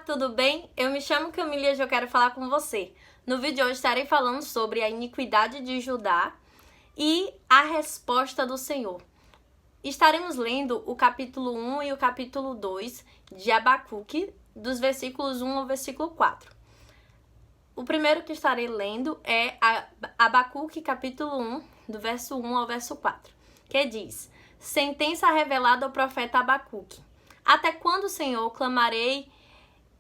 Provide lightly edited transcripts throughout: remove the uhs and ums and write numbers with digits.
tudo bem? Eu me chamo Camila e hoje eu quero falar com você. No vídeo de hoje estarei falando sobre a iniquidade de Judá e a resposta do Senhor. Estaremos lendo o capítulo 1 e o capítulo 2 de Abacuque, dos versículos 1 ao versículo 4. O primeiro que estarei lendo é Abacuque, capítulo 1, do verso 1 ao verso 4, que diz: Sentença revelada ao profeta Abacuque. Até quando, Senhor, clamarei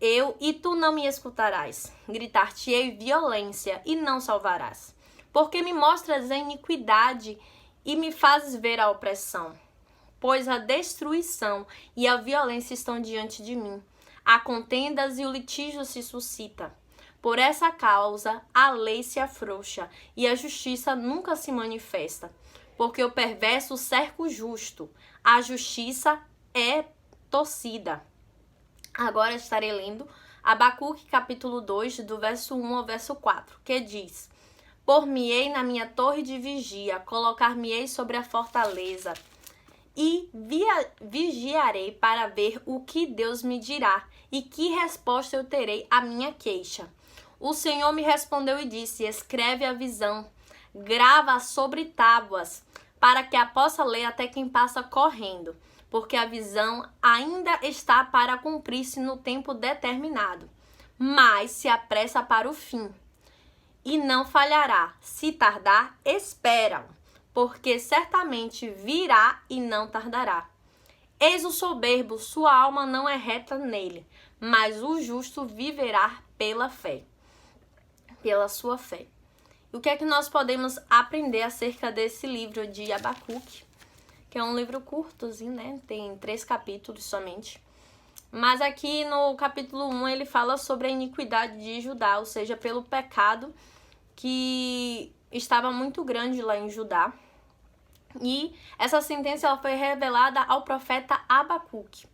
eu e tu não me escutarás? Gritar-te-ei violência e não salvarás. Porque me mostras a iniquidade e me fazes ver a opressão. Pois a destruição e a violência estão diante de mim. Há contendas e o litígio se suscita. Por essa causa a lei se afrouxa e a justiça nunca se manifesta. Porque o perverso cerca o justo, a justiça é torcida. Agora estarei lendo Abacuque capítulo 2, do verso 1 ao verso 4, que diz: Por-me-ei na minha torre de vigia, colocar-me-ei sobre a fortaleza, e vigiarei para ver o que Deus me dirá, e que resposta eu terei à minha queixa. O Senhor me respondeu e disse: Escreve a visão, grava sobre tábuas, para que a possa ler até quem passa correndo. Porque a visão ainda está para cumprir-se no tempo determinado, mas se apressa para o fim, e não falhará. Se tardar, espera, porque certamente virá e não tardará. Eis o soberbo, sua alma não é reta nele, mas o justo viverá pela fé, pela sua fé. E o que é que nós podemos aprender acerca desse livro de Abacuque? Que é um livro curtozinho, né? Tem 3 capítulos somente. Mas aqui no capítulo 1 ele fala sobre a iniquidade de Judá, ou seja, pelo pecado que estava muito grande lá em Judá. E essa sentença ela foi revelada ao profeta Abacuque.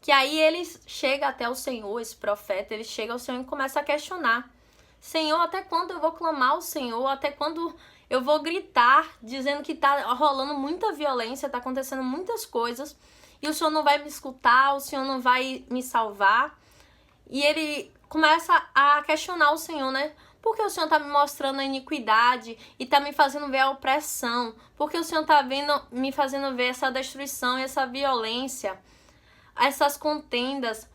Que aí ele chega até o Senhor, esse profeta, ele chega ao Senhor e começa a questionar. Senhor, até quando eu vou clamar ao Senhor? Até quando eu vou gritar, dizendo que tá rolando muita violência, tá acontecendo muitas coisas, e o Senhor não vai me escutar, o Senhor não vai me salvar? E ele começa a questionar o Senhor, né? Por que o Senhor tá me mostrando a iniquidade e tá me fazendo ver a opressão? Por que o Senhor tá me fazendo ver essa destruição e essa violência, essas contendas?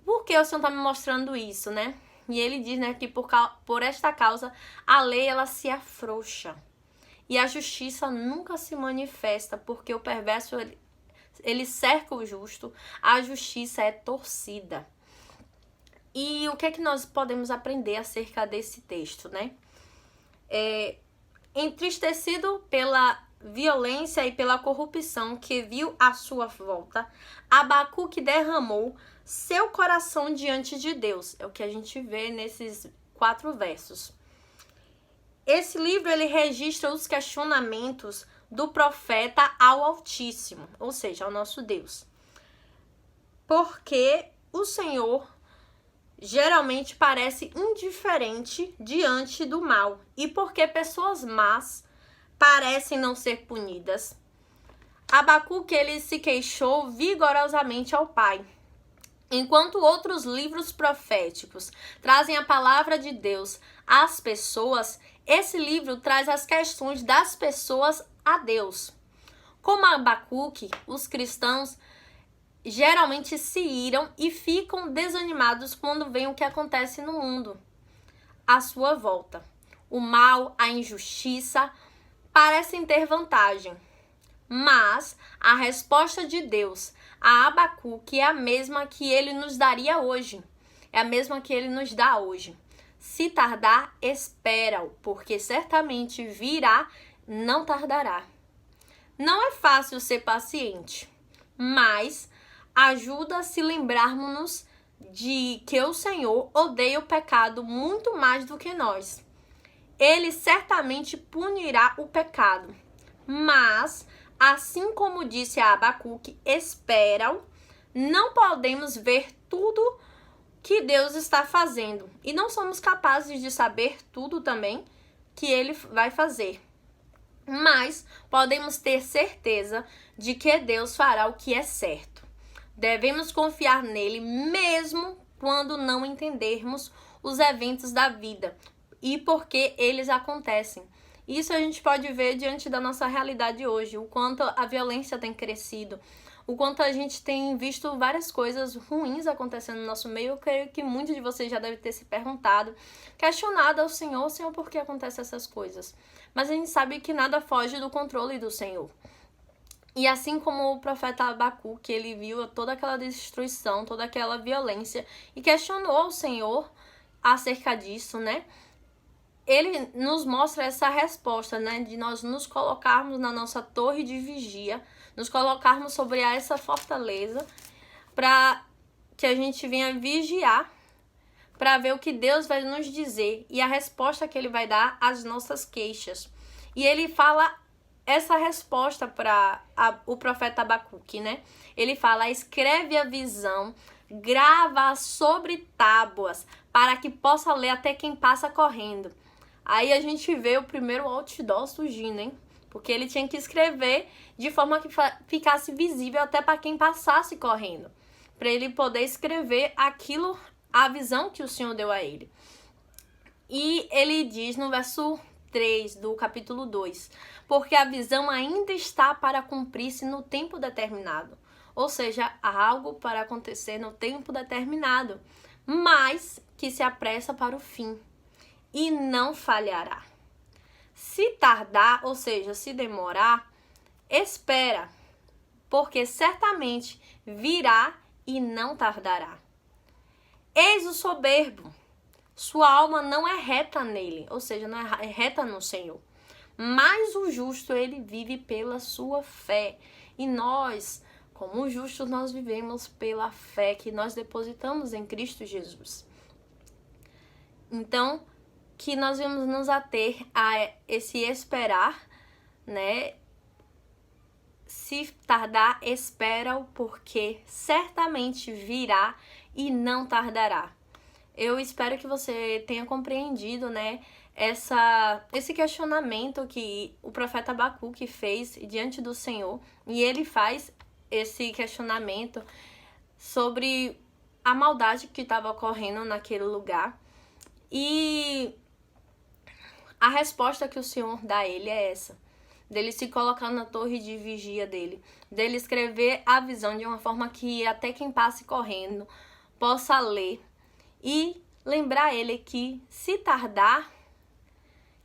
Por que o Senhor tá me mostrando isso, né? E ele diz, né, que por esta causa a lei ela se afrouxa e a justiça nunca se manifesta, porque o perverso ele cerca o justo, a justiça é torcida. E o que é que nós podemos aprender acerca desse texto, né? Entristecido pela violência e pela corrupção que viu à sua volta, Abacuque derramou seu coração diante de Deus. É o que a gente vê nesses 4 versos. Esse livro ele registra os questionamentos do profeta ao Altíssimo, ou seja, ao nosso Deus. Porque o Senhor geralmente parece indiferente diante do mal e porque pessoas más parecem não ser punidas. Abacuque ele se queixou vigorosamente ao Pai. Enquanto outros livros proféticos trazem a palavra de Deus às pessoas, esse livro traz as questões das pessoas a Deus. Como Abacuque, os cristãos geralmente se iram e ficam desanimados quando veem o que acontece no mundo à sua volta. O mal, a injustiça parecem ter vantagem. Mas a resposta de Deus a Abacuque é a mesma que ele nos daria hoje. É a mesma que ele nos dá hoje. Se tardar, espera-o, porque certamente virá, não tardará. Não é fácil ser paciente, mas ajuda a se lembrarmos de que o Senhor odeia o pecado muito mais do que nós. Ele certamente punirá o pecado, mas assim como disse a Abacuque, espera-o, não podemos ver tudo que Deus está fazendo. E não somos capazes de saber tudo também que ele vai fazer. Mas podemos ter certeza de que Deus fará o que é certo. Devemos confiar nele mesmo quando não entendermos os eventos da vida e por que eles acontecem. Isso a gente pode ver diante da nossa realidade hoje, o quanto a violência tem crescido, o quanto a gente tem visto várias coisas ruins acontecendo no nosso meio. Eu creio que muitos de vocês já devem ter se perguntado, questionado ao Senhor, por que acontecem essas coisas? Mas a gente sabe que nada foge do controle do Senhor. E assim como o profeta Abacuque, ele viu toda aquela destruição, toda aquela violência e questionou ao Senhor acerca disso, né? Ele nos mostra essa resposta, né? De nós nos colocarmos na nossa torre de vigia, nos colocarmos sobre essa fortaleza para que a gente venha vigiar para ver o que Deus vai nos dizer e a resposta que ele vai dar às nossas queixas. E ele fala essa resposta para o profeta Abacuque, né? Ele fala: escreve a visão, grava sobre tábuas, para que possa ler até quem passa correndo. Aí a gente vê o primeiro outdoor surgindo, hein? Porque ele tinha que escrever de forma que ficasse visível até para quem passasse correndo, para ele poder escrever aquilo, a visão que o Senhor deu a ele. E ele diz no verso 3 do capítulo 2, porque a visão ainda está para cumprir-se no tempo determinado. Ou seja, há algo para acontecer no tempo determinado, mas que se apressa para o fim e não falhará. Se tardar, ou seja, se demorar, espera, porque certamente virá e não tardará. Eis o soberbo, sua alma não é reta nele, ou seja, não é reta no Senhor. Mas o justo, ele vive pela sua fé. E nós, como justos, nós vivemos pela fé que nós depositamos em Cristo Jesus. Então, que nós vamos nos ater a esse esperar, né? Se tardar, espera-o, porque certamente virá e não tardará. Eu espero que você tenha compreendido, né, esse questionamento que o profeta Abacuque fez diante do Senhor. E ele faz esse questionamento sobre a maldade que estava ocorrendo naquele lugar. E a resposta que o Senhor dá a ele é essa: dele se colocar na torre de vigia dele, dele escrever a visão de uma forma que até quem passe correndo possa ler e lembrar ele que se tardar,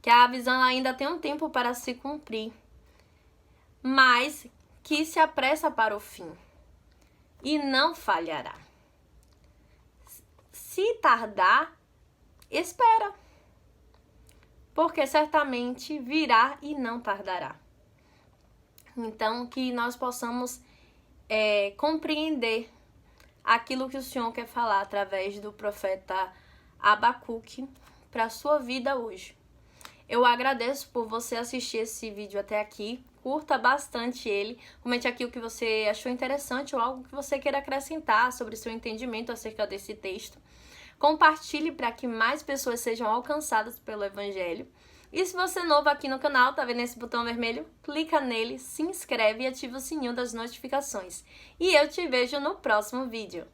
que a visão ainda tem um tempo para se cumprir, mas que se apressa para o fim e não falhará. Se tardar, espera, porque certamente virá e não tardará. Então, que nós possamos compreender aquilo que o Senhor quer falar através do profeta Abacuque para a sua vida hoje. Eu agradeço por você assistir esse vídeo até aqui. Curta bastante ele. Comente aqui o que você achou interessante ou algo que você queira acrescentar sobre seu entendimento acerca desse texto. Compartilhe para que mais pessoas sejam alcançadas pelo Evangelho. E se você é novo aqui no canal, tá vendo esse botão vermelho? Clica nele, se inscreve e ativa o sininho das notificações. E eu te vejo no próximo vídeo.